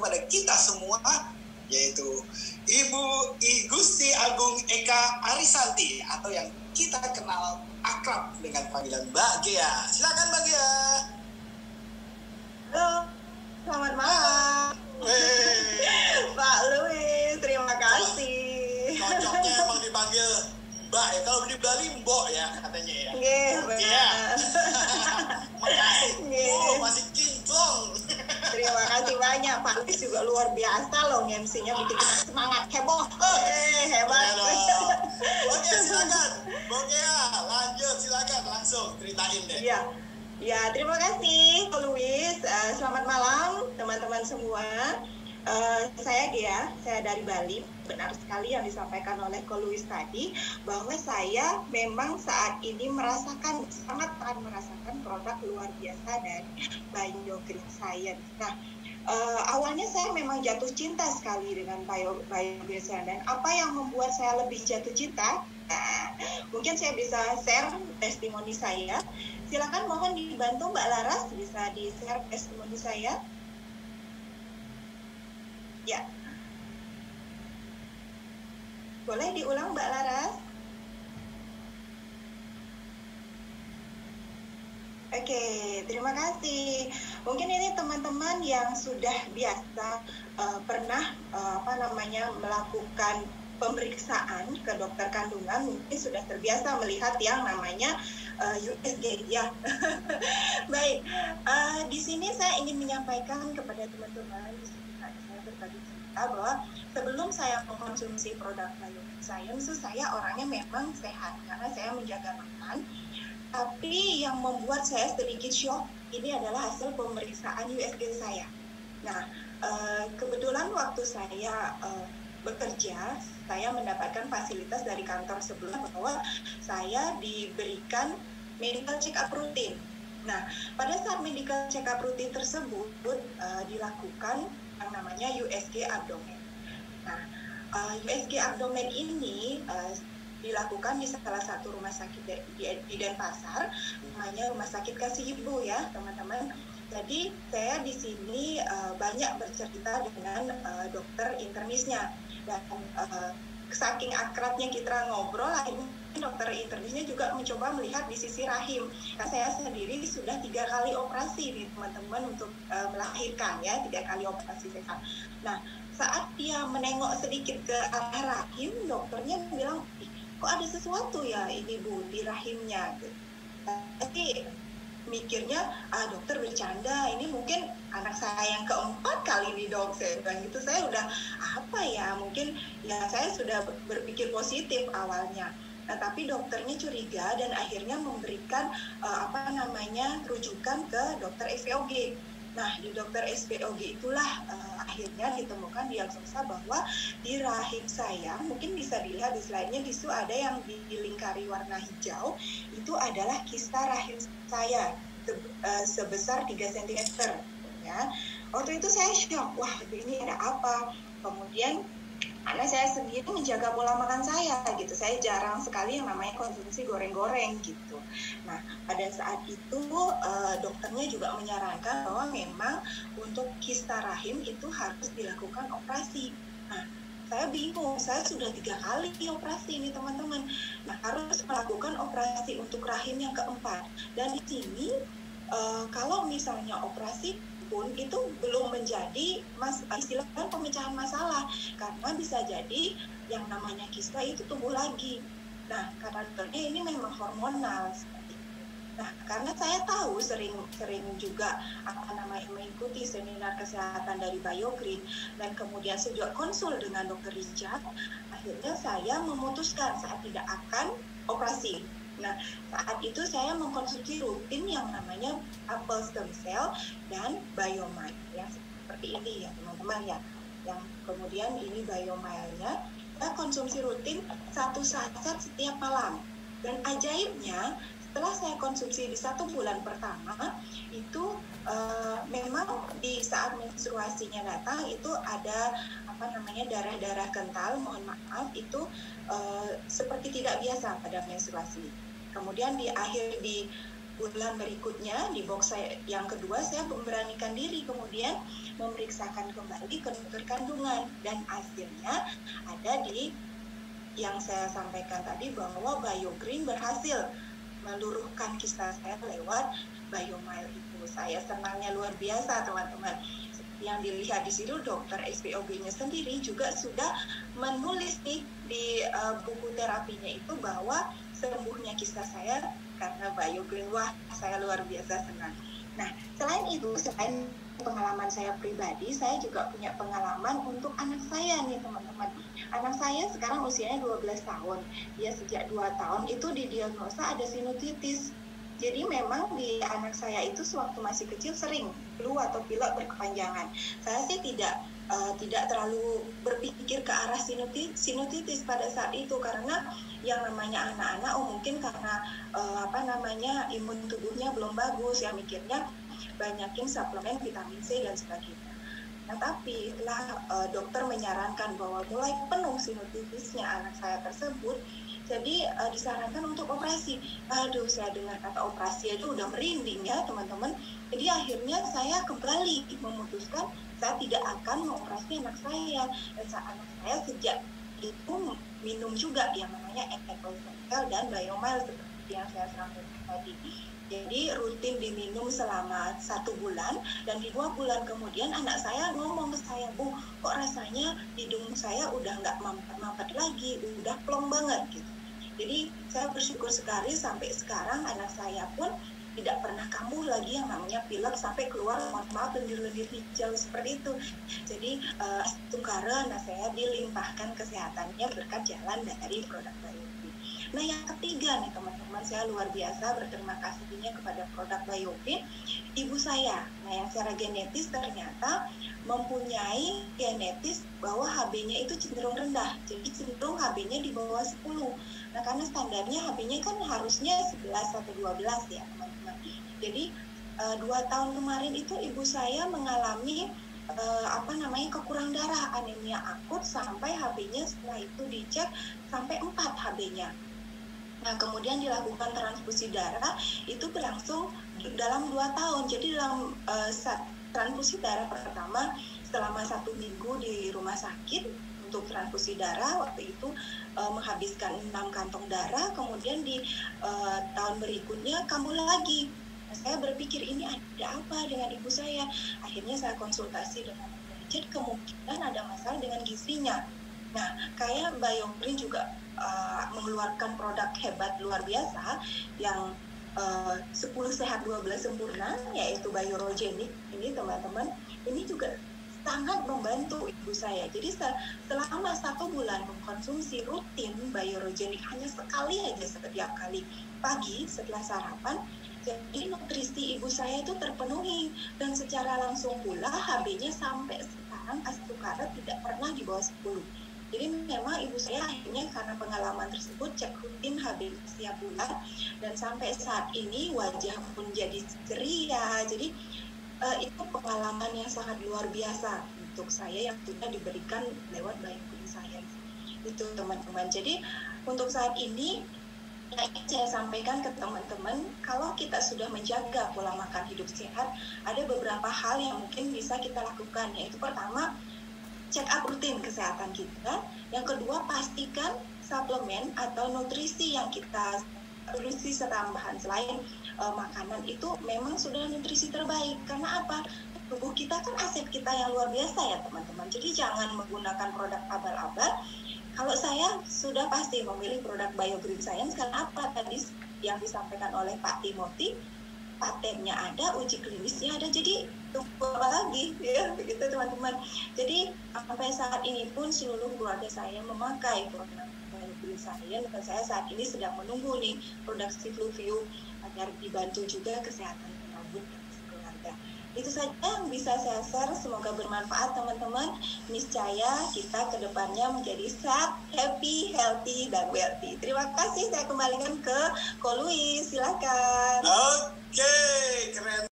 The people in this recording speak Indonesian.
kepada kita semua, yaitu Ibu I Gusti Agung Eka Arisanti, atau yang kita kenal akrab dengan panggilan Mbak Gea. Silakan Mbak Gea. Halo, selamat malam. Pak Louis, terima kasih. Cocoknya emang dipanggil Mbak ya, kalau di Bali Mbok ya katanya ya. Iya, benar. Makasih. Oh, masih kinclong. Terima kasih banyak, Pak Louis juga luar biasa loh, MC-nya bikin kita semangat, heboh. Hebat. Oke, silakan. Oke, lanjut, silakan langsung ceritain deh. Iya. Ya, terima kasih Pak Louis. Selamat malam teman-teman semua. Saya Gea, saya dari Bali. Benar sekali yang disampaikan oleh Ko Louis tadi, bahwa saya memang saat ini sangat merasakan produk luar biasa dari Biogreen Science. Nah, awalnya saya memang jatuh cinta sekali dengan Biogreen Science. Dan apa yang membuat saya lebih jatuh cinta? Nah, mungkin saya bisa share testimoni saya. Silakan, mohon dibantu Mbak Laras, bisa di-share testimoni saya. Ya. Boleh diulang Mbak Laras? Oke, terima kasih. Mungkin ini teman-teman yang sudah biasa pernah melakukan pemeriksaan ke dokter kandungan, mungkin sudah terbiasa melihat yang namanya USG ya. Baik, di sini saya ingin menyampaikan kepada teman-teman, di sini saya berbagi cerita bahwa sebelum saya mengkonsumsi produk Biogreen Science, saya orangnya memang sehat karena saya menjaga makan. Tapi yang membuat saya sedikit shock ini adalah hasil pemeriksaan USG saya. Nah, kebetulan waktu saya bekerja, saya mendapatkan fasilitas dari kantor sebelah bahwa saya diberikan medical check up rutin. Nah, pada saat medical check up rutin tersebut dilakukan yang namanya USG abdomen. Nah, USG abdomen ini dilakukan di salah satu rumah sakit di Denpasar, namanya Rumah Sakit Kasih Ibu ya, teman-teman. Jadi saya di sini banyak bercerita dengan dokter internisnya, dan saking akrabnya kita ngobrol, akhirnya dokter internisnya juga mencoba melihat di sisi rahim. Nah, saya sendiri sudah 3 kali operasi nih teman-teman untuk melahirkan ya, 3 kali operasi sesar. Nah, saat dia menengok sedikit ke arah rahim, dokternya bilang, kok ada sesuatu ya ini Bu di rahimnya. Tapi mikirnya, dokter bercanda, ini mungkin anak saya yang keempat kali nih dok, saya bilang gitu. Saya udah apa ya, mungkin ya saya sudah berpikir positif awalnya. Nah, tapi dokternya curiga dan akhirnya memberikan rujukan ke dokter SPOG. Nah, di dokter SPOG itulah akhirnya ditemukan diagnosa bahwa di rahim saya, mungkin bisa dilihat di slide-nya, di situ ada yang dilingkari warna hijau, itu adalah kista rahim saya sebesar 3 cm. Ya. Waktu itu saya shock, wah ini ada apa? Kemudian karena saya sendiri menjaga pola makan saya gitu, saya jarang sekali yang namanya konsumsi goreng-goreng gitu. Nah, pada saat itu dokternya juga menyarankan bahwa memang untuk kista rahim itu harus dilakukan operasi. Nah, saya bingung, saya sudah 3 kali operasi ini teman-teman. Nah, harus melakukan operasi untuk rahim yang keempat. Dan di sini kalau misalnya operasi pun itu belum menjadi istilahnya pemecahan masalah, karena bisa jadi yang namanya kista itu tumbuh lagi. Nah, karakternya ini memang hormonal. Nah, karena saya tahu sering juga mengikuti seminar kesehatan dari Biogreen, dan kemudian sejak konsul dengan dokter Richard, akhirnya saya memutuskan saya tidak akan operasi. Nah, saat itu saya mengkonsumsi rutin yang namanya apple stem cell dan biomine ya, seperti ini ya teman-teman ya. Yang kemudian ini biomine-nya, kita konsumsi rutin 1 saset setiap malam. Dan ajaibnya, setelah saya konsumsi di 1 bulan pertama, itu memang di saat menstruasinya datang itu ada darah-darah kental, mohon maaf, itu seperti tidak biasa pada menstruasi. Kemudian di bulan berikutnya di box saya yang kedua saya memberanikan diri kemudian memeriksakan kembali ke dokter kandungan dan hasilnya ada di yang saya sampaikan tadi bahwa BioGreen berhasil meluruhkan kisah saya lewat BioMile itu. Saya senangnya luar biasa teman-teman. Yang dilihat di situ dokter SPOG-nya sendiri juga sudah menulis nih di buku terapinya itu bahwa sembuhnya kisah saya karena BioGreen. Wah, saya luar biasa senang. Nah, selain itu, selain pengalaman saya pribadi, saya juga punya pengalaman untuk anak saya nih teman-teman. Anak saya sekarang usianya 12 tahun. Dia sejak 2 tahun itu didiagnosa ada sinusitis. Jadi memang di anak saya itu sewaktu masih kecil sering flu atau pilek berkepanjangan. Saya sih tidak terlalu berpikir ke arah sinusitis pada saat itu karena yang namanya anak-anak mungkin karena imun tubuhnya belum bagus ya mikirnya banyakin suplemen vitamin C dan sebagainya. Nah, tapi setelah dokter menyarankan bahwa mulai penuh sinusitisnya anak saya tersebut, jadi disarankan untuk operasi. Aduh, saya dengar kata operasi aja udah merinding ya teman-teman. Jadi akhirnya saya kembali memutuskan saya tidak akan mengoperasi anak saya. Dan anak saya sejak itu minum juga yang namanya Ectosental dan BioMile seperti yang saya sampaikan tadi. Jadi rutin diminum selama 1 bulan dan di 2 bulan kemudian anak saya ngomong ke saya, Bu, kok rasanya hidung saya udah nggak mampet-mampet lagi, udah plong banget gitu. Jadi saya bersyukur sekali sampai sekarang anak saya pun tidak pernah kambuh lagi yang namanya pilek sampai keluar maaf lendir-lendir hijau seperti itu. Jadi Tungkara anak saya dilimpahkan kesehatannya berkat jalan dari produk BioGreen. Nah yang ketiga nih teman-teman, saya luar biasa berterima kasihnya kepada produk BioGreen, ibu saya. Nah yang secara genetis ternyata mempunyai genetis bahwa HB-nya itu cenderung rendah, jadi cenderung HB-nya di bawah 10. Nah karena standarnya HB-nya kan harusnya 11 atau 12 ya teman-teman. Jadi 2 tahun kemarin itu ibu saya mengalami kekurangan darah, anemia akut sampai HB-nya setelah itu dicek sampai 4 HB-nya. Nah, kemudian dilakukan transfusi darah itu berlangsung dalam 2 tahun. Jadi dalam transfusi darah pertama selama 1 minggu di rumah sakit untuk transfusi darah waktu itu menghabiskan 6 kantong darah. Kemudian di tahun berikutnya kambuh lagi. Nah, saya berpikir ini ada apa dengan ibu saya. Akhirnya saya konsultasi dengan manajer, kemungkinan ada masalah dengan gizinya. Nah, kayak BioGreen juga mengeluarkan produk hebat luar biasa yang 10 sehat 12 sempurna yaitu Biorogenic ini teman-teman, ini juga sangat membantu ibu saya. Jadi selama 1 bulan mengkonsumsi rutin Biorogenic hanya sekali aja setiap kali pagi setelah sarapan, jadi nutrisi ibu saya itu terpenuhi dan secara langsung pula HB-nya sampai sekarang Astukara tidak pernah di bawah 10. Jadi memang ibu saya akhirnya karena pengalaman tersebut cek rutin HB setiap bulan dan sampai saat ini wajah pun jadi ceria. Jadi itu pengalaman yang sangat luar biasa untuk saya yang sudah diberikan lewat BioGreen saya. Itu teman-teman. Jadi untuk saat ini yang saya sampaikan ke teman-teman, kalau kita sudah menjaga pola makan hidup sehat, ada beberapa hal yang mungkin bisa kita lakukan. Yaitu pertama, check up rutin kesehatan kita. Yang kedua, pastikan suplemen atau nutrisi yang kita nutrisi tambahan selain makanan itu memang sudah nutrisi terbaik. Karena apa? Tubuh kita kan aset kita yang luar biasa ya teman-teman. Jadi jangan menggunakan produk abal-abal. Kalau saya sudah pasti memilih produk BioGreen Science karena apa tadi yang disampaikan oleh Pak Timothy, patennya ada, uji klinisnya ada, jadi tunggu apa lagi ya begitu teman-teman. Jadi sampai saat ini pun seluruh keluarga saya memakai produk BioGreen Science dan saya saat ini sedang menunggu nih produk Cifluvio agar dibantu juga kesehatan rambut dan keluarga. Itu saja yang bisa saya share, semoga bermanfaat teman-teman. Niscaya kita kedepannya menjadi sehat, happy, healthy, dan wealthy. Terima kasih, saya kembalikan ke Ko Luis, silakan. Oke, keren.